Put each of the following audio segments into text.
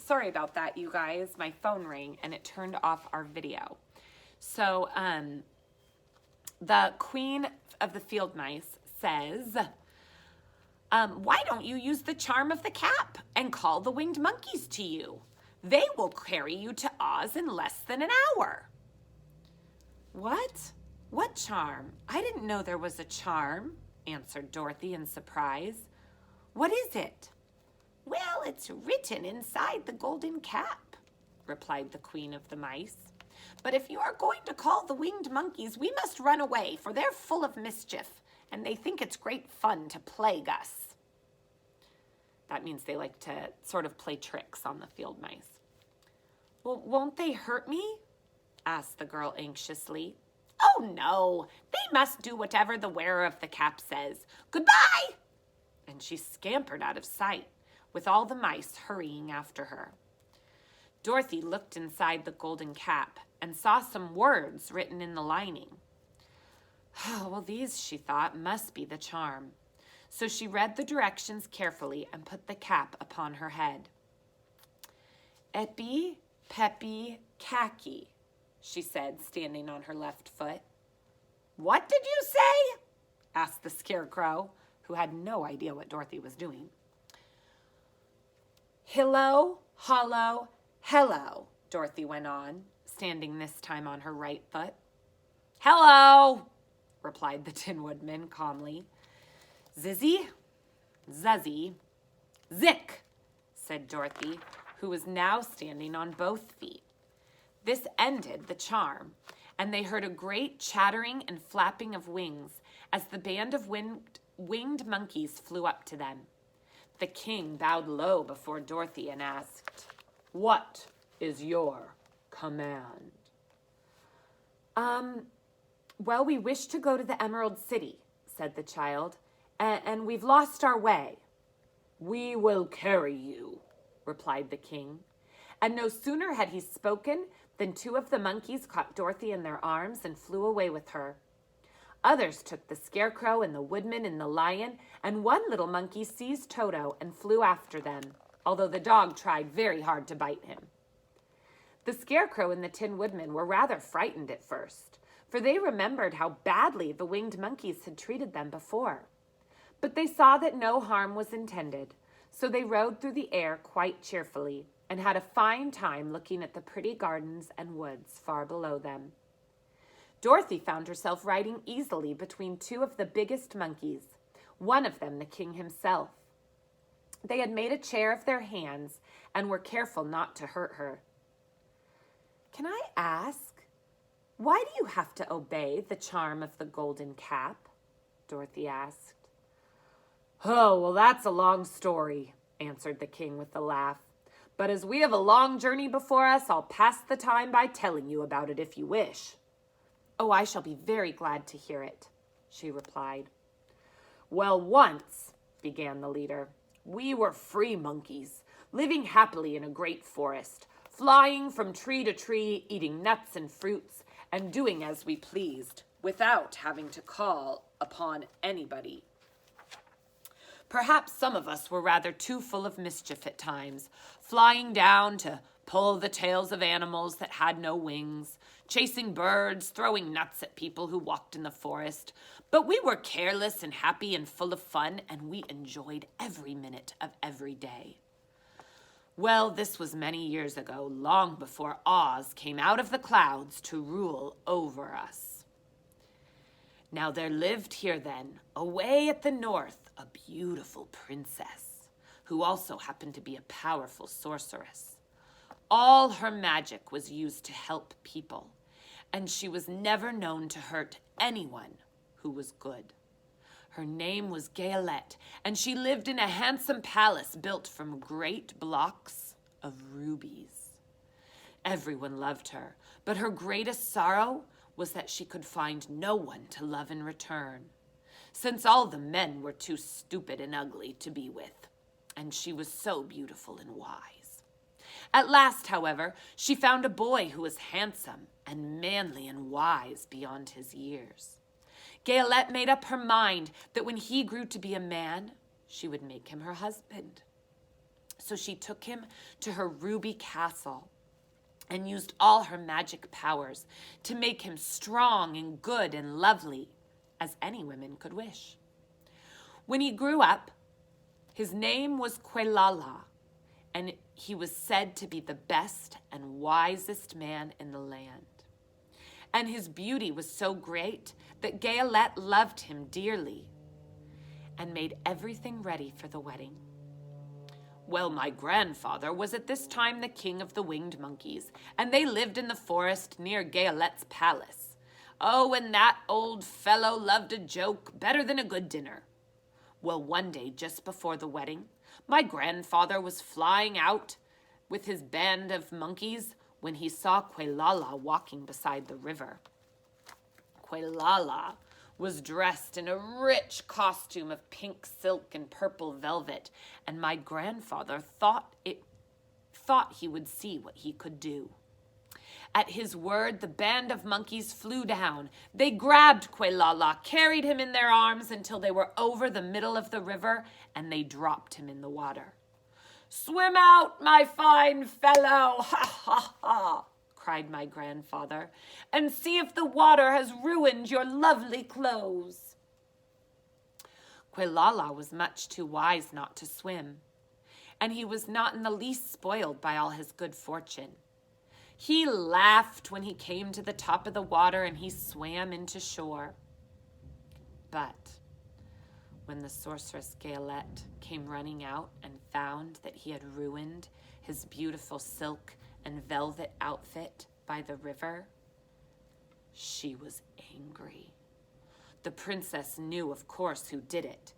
Sorry about that, you guys. My phone rang and it turned off our video. So, the queen of the field mice says, why don't you use the charm of the cap and call the winged monkeys to you? They will carry you to Oz in less than an hour. What? What charm? I didn't know there was a charm, answered Dorothy in surprise. What is it? Well, it's written inside the golden cap, replied the queen of the mice. But if you are going to call the winged monkeys, we must run away, for they're full of mischief, and they think it's great fun to plague us. That means they like to sort of play tricks on the field mice. Well, won't they hurt me? Asked the girl anxiously. Oh, no, they must do whatever the wearer of the cap says. Goodbye! And she scampered out of sight, with all the mice hurrying after her. Dorothy looked inside the golden cap and saw some words written in the lining. Oh, well, these, she thought, must be the charm. So she read the directions carefully and put the cap upon her head. Epi, peppy, khaki, she said, standing on her left foot. What did you say? Asked the Scarecrow, who had no idea what Dorothy was doing. Hillo, hollow, hello, Dorothy went on, standing this time on her right foot. Hello, replied the Tin Woodman calmly. Zizzy, zuzzy, zick, said Dorothy, who was now standing on both feet. This ended the charm, and they heard a great chattering and flapping of wings as the band of winged monkeys flew up to them. The king bowed low before Dorothy and asked, What is your command? Well, we wish to go to the Emerald City, said the child, and we've lost our way. We will carry you, replied the king. And no sooner had he spoken than two of the monkeys caught Dorothy in their arms and flew away with her. Others took the Scarecrow and the Woodman and the Lion, and one little monkey seized Toto and flew after them, although the dog tried very hard to bite him. The Scarecrow and the Tin Woodman were rather frightened at first, for they remembered how badly the winged monkeys had treated them before. But they saw that no harm was intended, so they rode through the air quite cheerfully and had a fine time looking at the pretty gardens and woods far below them. Dorothy found herself riding easily between two of the biggest monkeys, one of them the king himself. They had made a chair of their hands and were careful not to hurt her. Can I ask, why do you have to obey the charm of the golden cap? Dorothy asked. Oh, well, that's a long story, answered the king with a laugh. But as we have a long journey before us, I'll pass the time by telling you about it if you wish. Oh, I shall be very glad to hear it, she replied. Well, once, began the leader, we were free monkeys, living happily in a great forest, flying from tree to tree, eating nuts and fruits, and doing as we pleased, without having to call upon anybody. Perhaps some of us were rather too full of mischief at times, flying down to pull the tails of animals that had no wings, chasing birds, throwing nuts at people who walked in the forest. But we were careless and happy and full of fun, and we enjoyed every minute of every day. Well, this was many years ago, long before Oz came out of the clouds to rule over us. Now there lived here then, away at the north, a beautiful princess, who also happened to be a powerful sorceress. All her magic was used to help people, and she was never known to hurt anyone who was good. Her name was Gayelette, and she lived in a handsome palace built from great blocks of rubies. Everyone loved her, but her greatest sorrow was that she could find no one to love in return, since all the men were too stupid and ugly to be with, and she was so beautiful and wise. At last, however, she found a boy who was handsome and manly and wise beyond his years. Gayelette made up her mind that when he grew to be a man, she would make him her husband. So she took him to her ruby castle and used all her magic powers to make him strong and good and lovely, as any woman could wish. When he grew up, his name was Quelala, and he was said to be the best and wisest man in the land. And his beauty was so great that Gaelette loved him dearly and made everything ready for the wedding. Well, my grandfather was at this time the king of the winged monkeys, and they lived in the forest near Gaelette's palace. Oh, and that old fellow loved a joke better than a good dinner. Well, one day, just before the wedding, my grandfather was flying out with his band of monkeys when he saw Quelala walking beside the river. Quelala was dressed in a rich costume of pink silk and purple velvet, and my grandfather thought he would see what he could do. At his word, the band of monkeys flew down. They grabbed Quelala, carried him in their arms until they were over the middle of the river, and they dropped him in the water. "Swim out, my fine fellow, ha, ha, ha," cried my grandfather, "and see if the water has ruined your lovely clothes." Quelala was much too wise not to swim, and he was not in the least spoiled by all his good fortune. He laughed when he came to the top of the water, and he swam into shore. But when the sorceress Gaelette came running out and found that he had ruined his beautiful silk and velvet outfit by the river, she was angry. The princess knew, of course, who did it.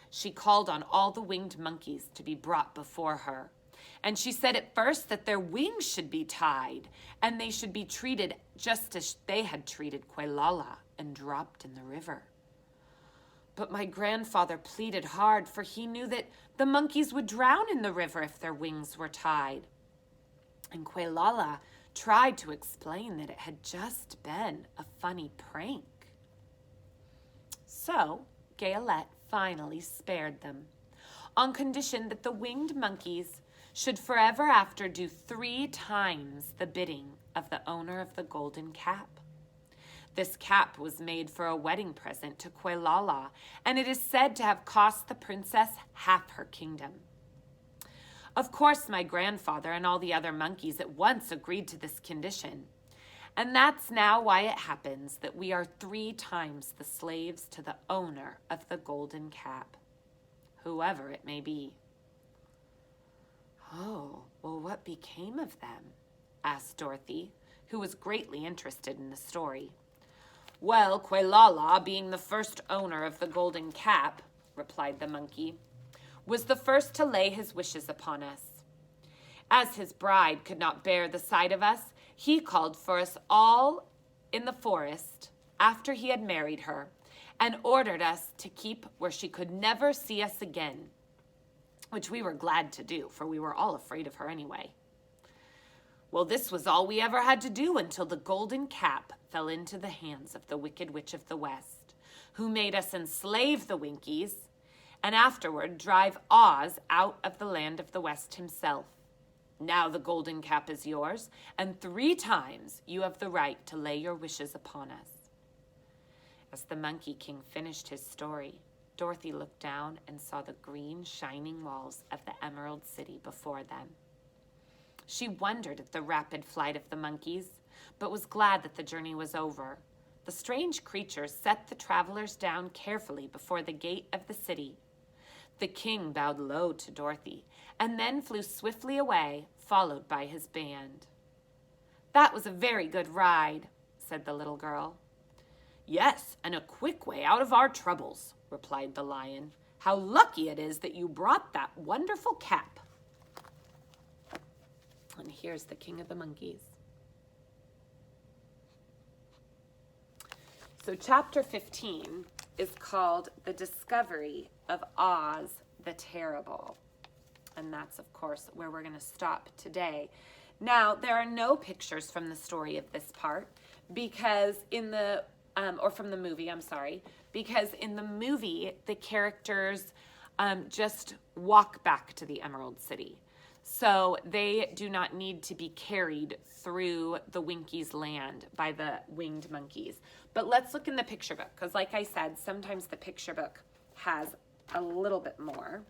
She called on all the winged monkeys to be brought before her. And she said at first that their wings should be tied, and they should be treated just as they had treated Quelala and dropped in the river. But my grandfather pleaded hard, for he knew that the monkeys would drown in the river if their wings were tied. And Quelala tried to explain that it had just been a funny prank. So Gaelette finally spared them, on condition that the winged monkeys should forever after do 3 times the bidding of the owner of the golden cap. This cap was made for a wedding present to Quelala, and it is said to have cost the princess half her kingdom. Of course, my grandfather and all the other monkeys at once agreed to this condition, and that's now why it happens that we are 3 times the slaves to the owner of the golden cap, whoever it may be. "Oh, well, what became of them?" asked Dorothy, who was greatly interested in the story. "Well, Quelala, being the first owner of the golden cap," replied the monkey, "was the first to lay his wishes upon us. As his bride could not bear the sight of us, he called for us all in the forest after he had married her, and ordered us to keep where she could never see us again, which we were glad to do, for we were all afraid of her anyway. Well, this was all we ever had to do until the golden cap fell into the hands of the Wicked Witch of the West, who made us enslave the Winkies and afterward drive Oz out of the land of the West himself. Now the golden cap is yours, and 3 times you have the right to lay your wishes upon us." As the Monkey King finished his story, Dorothy looked down and saw the green, shining walls of the Emerald City before them. She wondered at the rapid flight of the monkeys, but was glad that the journey was over. The strange creatures set the travelers down carefully before the gate of the city. The king bowed low to Dorothy, and then flew swiftly away, followed by his band. "That was a very good ride," said the little girl. "Yes, and a quick way out of our troubles," replied the lion. "How lucky it is that you brought that wonderful cap." And here's the King of the Monkeys. So chapter 15 is called The Discovery of Oz the Terrible. And that's, of course, where we're going to stop today. Now, there are no pictures from the story of this part because or from the movie, I'm sorry, because in the movie, the characters just walk back to the Emerald City. So they do not need to be carried through the Winkies land by the winged monkeys. But let's look in the picture book, because like I said, sometimes the picture book has a little bit more.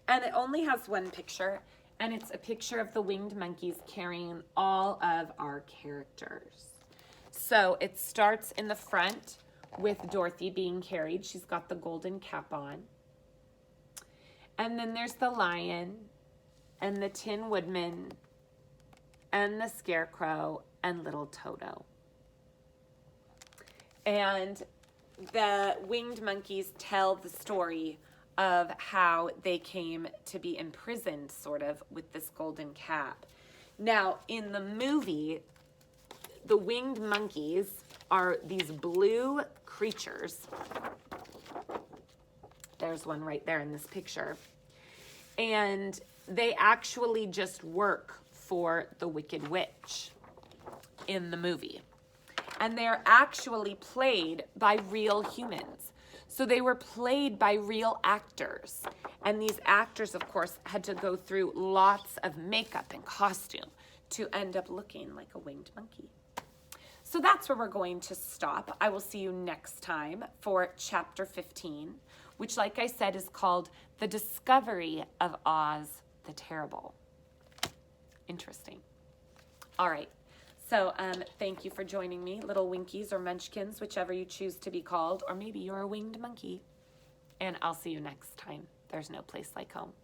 And it only has one picture, and it's a picture of the winged monkeys carrying all of our characters. So it starts in the front with Dorothy being carried. She's got the golden cap on. And then there's the lion and the Tin Woodman and the Scarecrow and little Toto. And the winged monkeys tell the story of how they came to be imprisoned, sort of, with this golden cap. Now, in the movie, the winged monkeys are these blue creatures. There's one right there in this picture. And they actually just work for the Wicked Witch in the movie. And they're actually played by real humans. So they were played by real actors. And these actors, of course, had to go through lots of makeup and costume to end up looking like a winged monkey. So that's where we're going to stop. I will see you next time for chapter 15, which, like I said, is called The Discovery of Oz the Terrible. Interesting. All right. So thank you for joining me, little Winkies or Munchkins, whichever you choose to be called, or maybe you're a winged monkey. And I'll see you next time. There's no place like home.